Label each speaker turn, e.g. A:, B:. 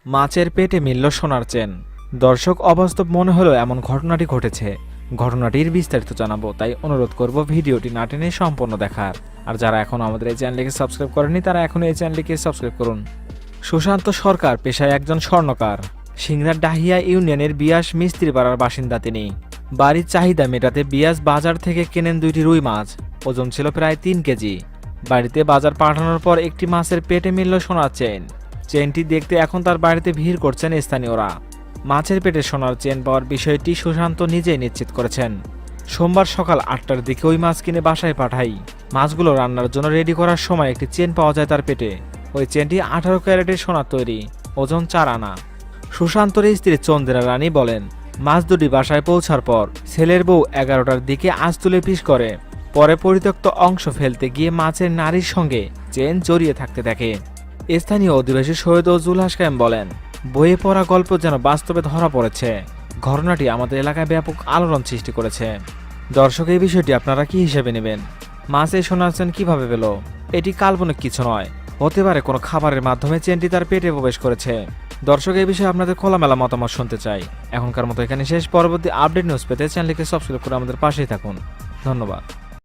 A: মাছের পেটে মিলল সোনার চেন। দর্শক, অবাস্তব মনে হলেও এমন ঘটনাটি ঘটেছে। ঘটনাটির বিস্তারিত জানাবো, তাই অনুরোধ করব ভিডিওটি না টেনে সম্পূর্ণ দেখার। আর যারা এখনো আমাদের এই চ্যানেলটিকে সাবস্ক্রাইব করেনি তারা এখনো এই চ্যানেলটিকে সাবস্ক্রাইব করুন। সুশান্ত সরকার পেশায় একজন স্বর্ণকার। সিংড়ার ডাহিয়া ইউনিয়নের বিয়াস মিস্ত্রিপাড়ার বাসিন্দা তিনি। বাড়ির চাহিদা মেটাতে বিয়াস বাজার থেকে কেনেন 2টি রুই মাছ। ওজন ছিল প্রায় 3 কেজি। বাড়িতে বাজার পাঠানোর পর একটি মাছের পেটে মিলল সোনার চেন। চেনটি দেখতে এখন তার বাড়িতে ভিড় করছেন স্থানীয়রা। মাছের পেটে সোনার চেন পাওয়ার বিষয়টি সুশান্ত নিজেই নিশ্চিত করেছেন। সোমবার সকাল 8টার দিকে ওই মাছ কিনে বাসায় পাঠাই। মাছগুলো রান্নার জন্য রেডি করার সময় একটি চেন পাওয়া যায় তার পেটে। ওই চেনটি 18 ক্যারেটের সোনার তৈরি, ওজন 4 আনা। সুশান্তর স্ত্রী চন্দ্রা রানী বলেন, মাছ দুটি বাসায় পৌঁছার পর ছেলের বউ 11টার দিকে আঁচ তুলে পিস করে। পরে পরিত্যক্ত অংশ ফেলতে গিয়ে মাছের নারীর সঙ্গে চেন জড়িয়ে থাকতে দেখে। স্থানীয় অধিবাসী সৈয়দ জুলহাস কায়েম বলেন, বইয়ে পড়া গল্প যেন বাস্তবে ধরা পড়েছে। ঘটনাটি আমাদের এলাকায় ব্যাপক আলোড়ন সৃষ্টি করেছে। দর্শক, এই বিষয়টি আপনারা কি হিসেবে নেবেন? মাছ এই সোনার চেন কিভাবে পেল? এটি কাল্পনিক কিছু নয়, হতে পারে কোনো খাবারের মাধ্যমে চেনটি তার পেটে প্রবেশ করেছে। দর্শক, এই বিষয়ে আপনাদের খোলামেলা মতামত শুনতে চাই। এখনকার মতো এখানে শেষ। পরবর্তী আপডেট নিউজ পেতে চ্যানেলটিকে সাবস্ক্রাইব করে আমাদের পাশেই থাকুন। ধন্যবাদ।